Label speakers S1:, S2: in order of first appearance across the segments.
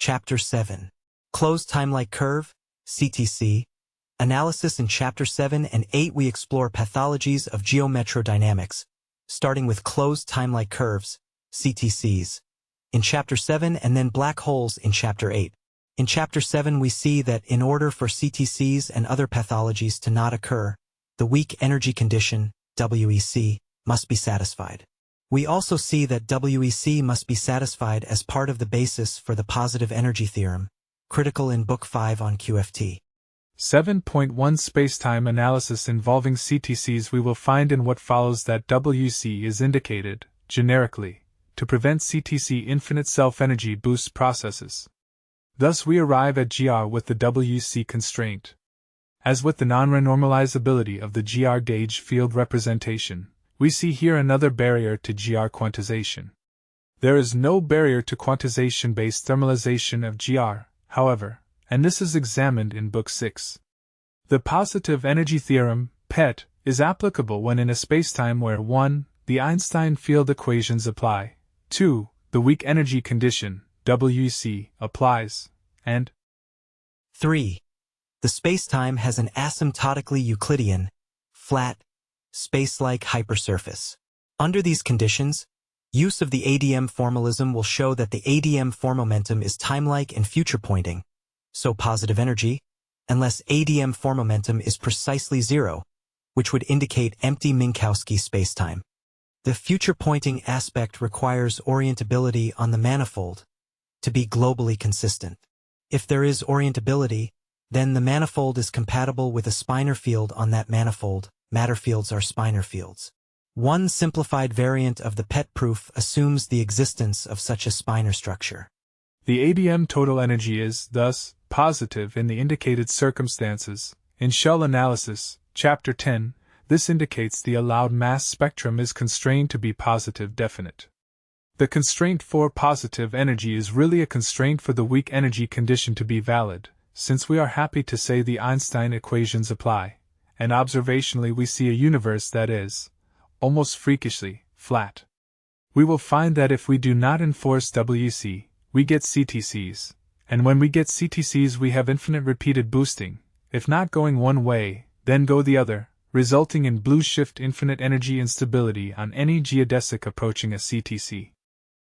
S1: Chapter 7. Closed Timelike Curve, CTC. Analysis. In Chapter 7 and 8 we explore pathologies of geometrodynamics, starting with closed timelike curves, CTCs, in Chapter 7 and then black holes in Chapter 8. In Chapter 7 we see that in order for CTCs and other pathologies to not occur, the weak energy condition, WEC, must be satisfied. We also see that WEC must be satisfied as part of the basis for the positive energy theorem, critical in Book 5 on QFT.
S2: 7.1 Spacetime analysis involving CTCs. We will find in what follows that WEC is indicated, generically, to prevent CTC infinite self-energy boost processes. Thus we arrive at GR with the WEC constraint. As with the non-renormalizability of the GR gauge field representation, we see here another barrier to GR quantization. There is no barrier to quantization-based thermalization of GR, however, and this is examined in Book 6. The positive energy theorem, PET, is applicable when in a spacetime where 1. The Einstein field equations apply, 2. The weak energy condition, WEC, applies, and
S1: 3. The spacetime has an asymptotically Euclidean, flat, space-like hypersurface. Under these conditions, use of the ADM formalism will show that the ADM formomentum is timelike and future-pointing, so positive energy, unless ADM formomentum is precisely zero, which would indicate empty Minkowski spacetime. The future-pointing aspect requires orientability on the manifold to be globally consistent. If there is orientability, then the manifold is compatible with a spinor field on that manifold. Matter fields are spinor fields. One simplified variant of the PET proof assumes the existence of such a spinor structure.
S2: The ADM total energy is, thus, positive in the indicated circumstances. In shell analysis, Chapter 10, this indicates the allowed mass spectrum is constrained to be positive definite. The constraint for positive energy is really a constraint for the weak energy condition to be valid, since we are happy to say the Einstein equations apply, and observationally we see a universe that is, almost freakishly, flat. We will find that if we do not enforce WEC, we get CTCs, and when we get CTCs we have infinite repeated boosting, if not going one way, then go the other, resulting in blue shift infinite energy instability on any geodesic approaching a CTC.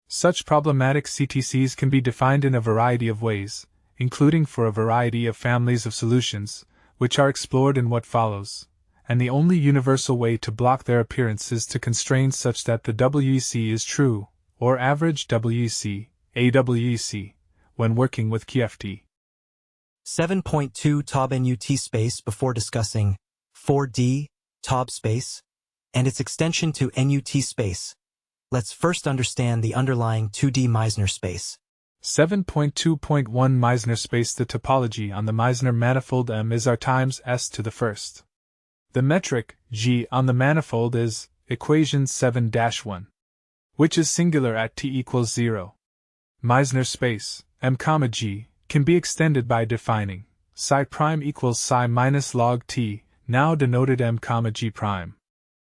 S2: Such problematic CTCs can be defined in a variety of ways, including for a variety of families of solutions, which are explored in what follows, and the only universal way to block their appearance is to constrain such that the WEC is true, or average WEC, AWEC, when working with QFT.
S1: 7.2 Taub-NUT space. Before discussing 4D, Taub space, and its extension to NUT space, let's first understand the underlying 2D Meissner space.
S2: 7.2.1 Meissner space. The topology on the Meissner manifold M is R times S to the first. The metric, G, on the manifold is equation 7-1, which is singular at t equals 0. Meissner space, M, G, can be extended by defining psi prime equals psi minus log t, now denoted M, G prime.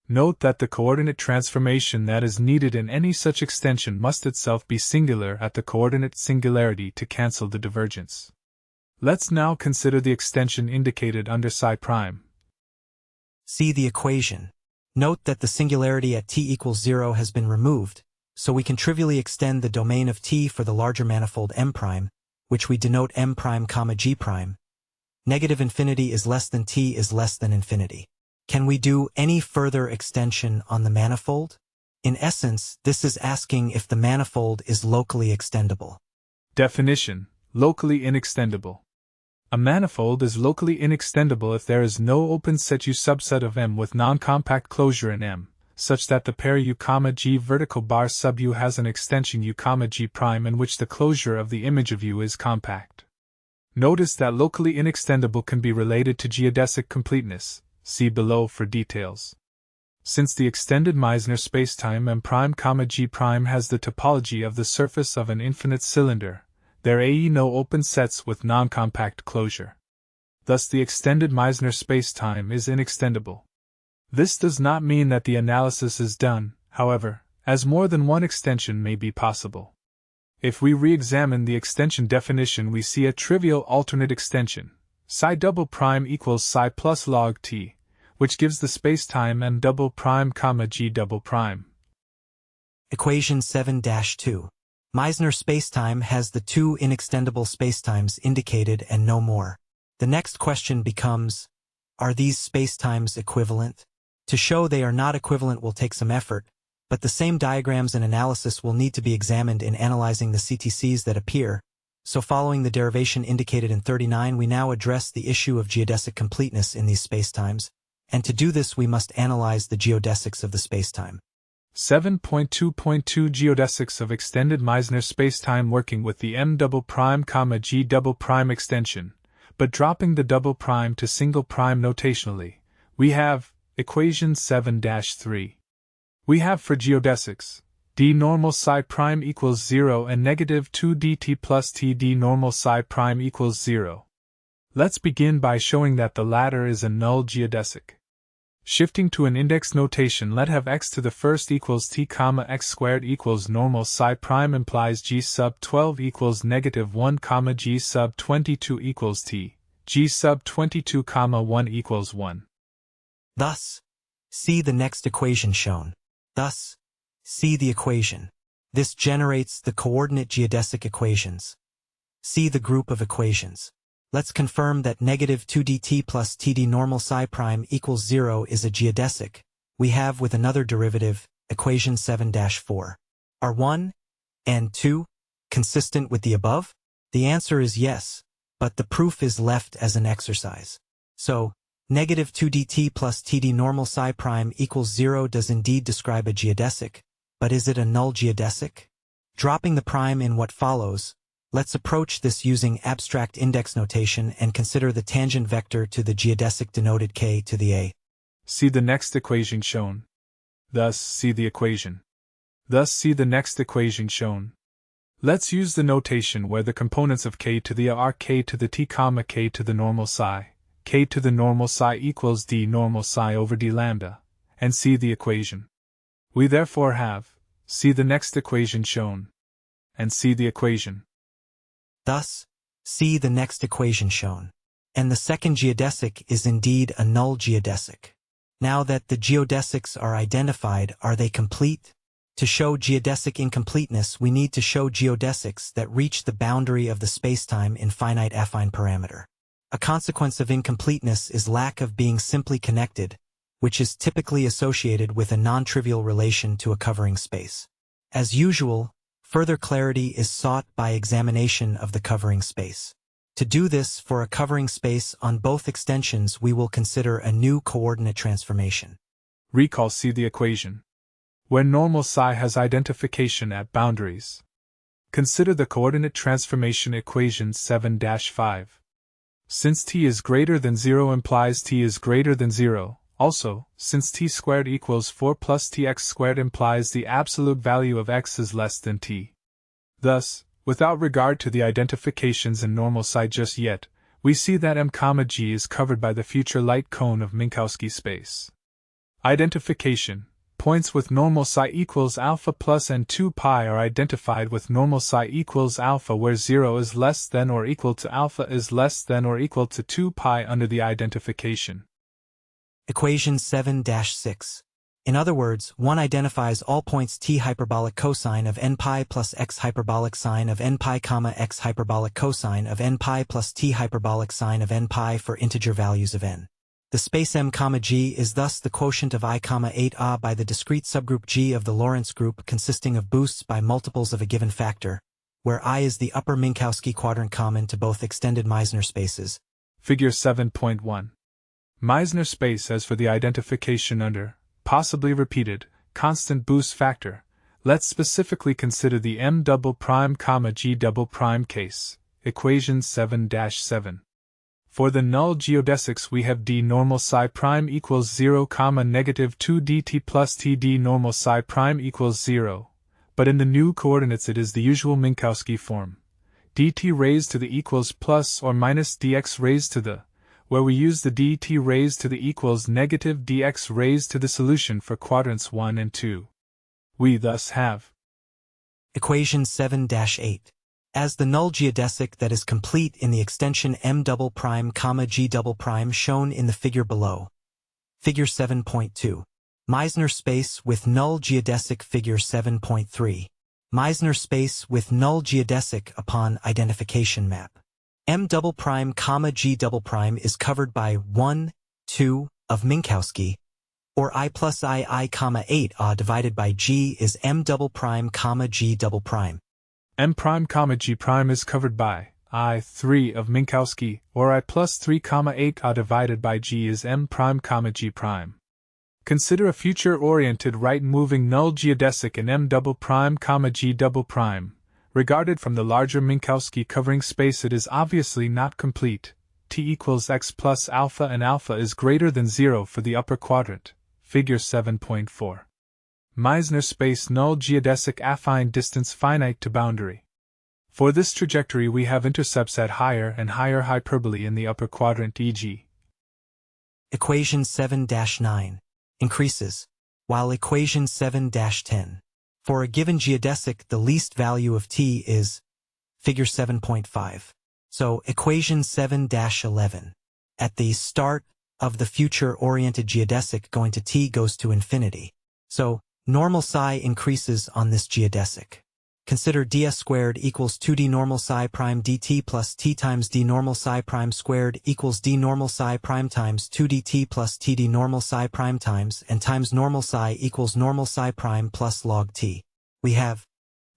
S2: Note that the coordinate transformation that is needed in any such extension must itself be singular at the coordinate singularity to cancel the divergence. Let's now consider the extension indicated under psi prime.
S1: See the equation. Note that the singularity at t equals 0 has been removed, so we can trivially extend the domain of T for the larger manifold M', which we denote M', G'. Negative infinity is less than T is less than infinity. Can we do any further extension on the manifold? In essence, this is asking if the manifold is locally extendable.
S2: Definition: locally inextendable. A manifold is locally inextendable if there is no open set U subset of M with non-compact closure in M, such that the pair U, G vertical bar sub U has an extension U, G prime in which the closure of the image of U is compact. Notice that locally inextendable can be related to geodesic completeness. See below for details. Since the extended Meissner spacetime M', G' has the topology of the surface of an infinite cylinder, there are no open sets with non-compact closure. Thus the extended Meissner spacetime is inextendable. This does not mean that the analysis is done, however, as more than one extension may be possible. If we re-examine the extension definition, we see a trivial alternate extension, psi double prime equals psi plus log t, which gives the spacetime m double prime comma g double prime.
S1: Equation 7-2. Meissner spacetime has the two inextendable spacetimes indicated and no more. The next question becomes, are these spacetimes equivalent? To show they are not equivalent will take some effort, but the same diagrams and analysis will need to be examined in analyzing the CTCs that appear, so following the derivation indicated in 39 we now address the issue of geodesic completeness in these spacetimes, and to do this we must analyze the geodesics of the spacetime.
S2: 7.2.2 Geodesics of extended Meissner spacetime working with the m double prime comma g double prime extension, but dropping the double prime to single prime notationally, we have equation 7-3. We have for geodesics, d normal psi prime equals 0 and negative 2 dt plus t d normal psi prime equals 0. Let's begin by showing that the latter is a null geodesic. Shifting to an index notation, let have x to the first equals t comma x squared equals normal psi prime implies g sub 12 equals negative 1 comma g sub 22 equals t, g sub 22 comma 1 equals 1.
S1: Thus, see the next equation shown. Thus, see the equation. This generates the coordinate geodesic equations. See the group of equations. Let's confirm that negative 2 dt plus td normal psi prime equals 0 is a geodesic. We have with another derivative, equation 7-4. Are 1 and 2 consistent with the above? The answer is yes, but the proof is left as an exercise. So, negative 2 dt plus td normal psi prime equals 0 does indeed describe a geodesic, but is it a null geodesic? Dropping the prime in what follows, let's approach this using abstract index notation and consider the tangent vector to the geodesic denoted k to the a.
S2: See the next equation shown. Thus, see the equation. Thus, see the next equation shown. Let's use the notation where the components of k to the a are k to the t comma k to the normal psi. K to the normal psi equals d normal psi over d lambda, and see the equation. We therefore have, see the next equation shown, and see the equation.
S1: Thus, see the next equation shown. And the second geodesic is indeed a null geodesic. Now that the geodesics are identified, are they complete? To show geodesic incompleteness, we need to show geodesics that reach the boundary of the spacetime in finite affine parameter. A consequence of incompleteness is lack of being simply connected, which is typically associated with a non-trivial relation to a covering space. As usual, further clarity is sought by examination of the covering space. To do this for a covering space on both extensions, we will consider a new coordinate transformation.
S2: Recall, see the equation. Where normal psi has identification at boundaries. Consider the coordinate transformation equation 7-5. Since t is greater than 0 implies t is greater than 0, also, since t squared equals 4 plus tx squared implies the absolute value of x is less than t. Thus, without regard to the identifications in normal psi just yet, we see that m, g is covered by the future light cone of Minkowski space. Identification. Points with normal psi equals alpha plus and 2 pi are identified with normal psi equals alpha where 0 is less than or equal to alpha is less than or equal to 2 pi under the identification.
S1: Equation 7-6. In other words, one identifies all points t hyperbolic cosine of n pi plus x hyperbolic sine of n pi comma x hyperbolic cosine of n pi plus t hyperbolic sine of n pi for integer values of n. The space m, g is thus the quotient of I, 8a by the discrete subgroup G of the Lorentz group consisting of boosts by multiples of a given factor, where I is the upper Minkowski quadrant common to both extended Meissner spaces.
S2: Figure 7.1. Meissner space as for the identification under, possibly repeated, constant boost factor. Let's specifically consider the m double prime g double prime case, equation 7-7. For the null geodesics we have d normal psi prime equals 0, negative 2 dt plus td normal psi prime equals 0, but in the new coordinates it is the usual Minkowski form, dt raised to the equals plus or minus dx raised to the, where we use the dt raised to the equals negative dx raised to the solution for quadrants 1 and 2. We thus have
S1: Equation 7-8. As the null geodesic that is complete in the extension M double prime, G double prime shown in the figure below. Figure 7.2. Meissner space with null geodesic. Figure 7.3. Meissner space with null geodesic upon identification map. M double prime, G double prime is covered by 1, 2 of Minkowski, or I plus I, 8 A divided by G is M double prime, G double prime.
S2: M prime, G prime is covered by I, 3 of Minkowski, or I plus 3, 8 A divided by G is M prime, G prime. Consider a future-oriented right-moving null geodesic in M double prime, G double prime. Regarded from the larger Minkowski covering space, it is obviously not complete. T equals x plus alpha and alpha is greater than 0 for the upper quadrant. Figure 7.4. Meissner space null geodesic affine distance finite to boundary. For this trajectory we have intercepts at higher and higher hyperbole in the upper quadrant, e.g.
S1: Equation 7-9 increases, while equation 7-10. For a given geodesic, the least value of t is figure 7.5. So equation 7-11. At the start of the future-oriented geodesic, going to t goes to infinity. So normal psi increases on this geodesic. Consider ds squared equals 2d normal psi prime dt plus t times d normal psi prime squared equals d normal psi prime times 2dt plus td normal psi prime times and times normal psi equals normal psi prime plus log t. We have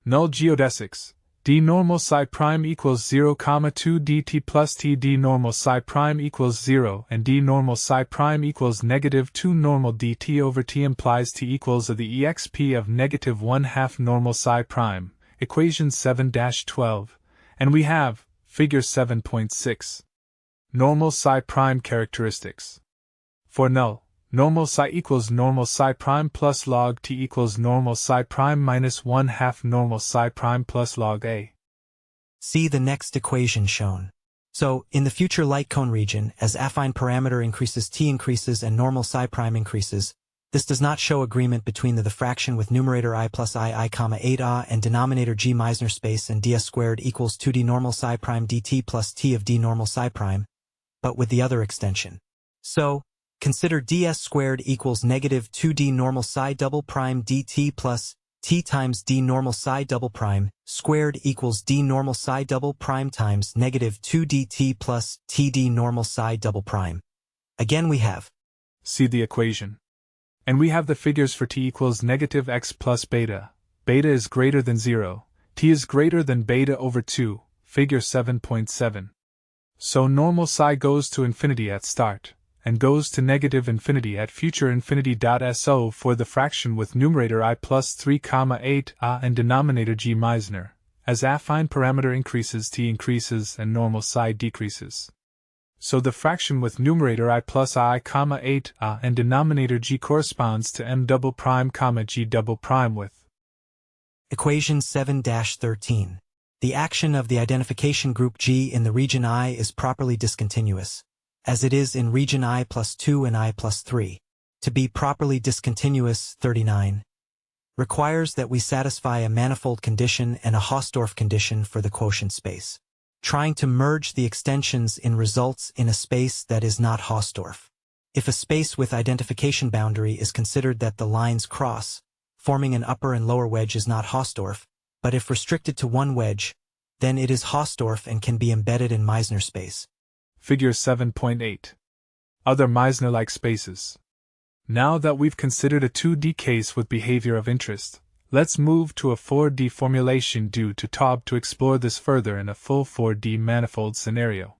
S2: null geodesics. D normal psi prime equals 0, 2 dt plus t d normal psi prime equals 0 and d normal psi prime equals negative 2 normal dt over t implies t equals of the exp of negative 1/2 normal psi prime, equation 7-12, and we have, figure 7.6. Normal psi prime characteristics. For null, normal psi equals normal psi prime plus log t equals normal psi prime minus 1/2 normal psi prime plus log a.
S1: See the next equation shown. So, in the future light cone region, as affine parameter increases t increases and normal psi prime increases, this does not show agreement between the fraction with numerator I plus I, 8 A and denominator G Meissner space and ds squared equals 2d normal psi prime dt plus t of d normal psi prime, but with the other extension. So, consider ds squared equals negative 2d normal psi double prime dt plus t times d normal psi double prime squared equals d normal psi double prime times negative 2 dt plus td normal psi double prime. Again we have.
S2: See the equation. And we have the figures for t equals negative x plus beta. Beta is greater than 0. T is greater than beta over 2. Figure 7.7. So normal psi goes to infinity at start, and goes to negative infinity at future infinity. So for the fraction with numerator I plus 3, 8 A and denominator G Meissner, as affine parameter increases t increases and normal psi decreases. So the fraction with numerator I plus I, 8 A and denominator G corresponds to M double prime, G double prime with
S1: Equation 7-13. The action of the identification group G in the region I is properly discontinuous, as it is in region I plus 2 and I plus 3. To be properly discontinuous, 39, requires that we satisfy a manifold condition and a Hausdorff condition for the quotient space. Trying to merge the extensions results in a space that is not Hausdorff. If a space with identification boundary is considered that the lines cross, forming an upper and lower wedge is not Hausdorff, but if restricted to one wedge, then it is Hausdorff and can be embedded in Meissner space.
S2: Figure 7.8. Other Meissner-like spaces. Now that we've considered a 2D case with behavior of interest, let's move to a 4D formulation due to Taub to explore this further in a full 4D manifold scenario.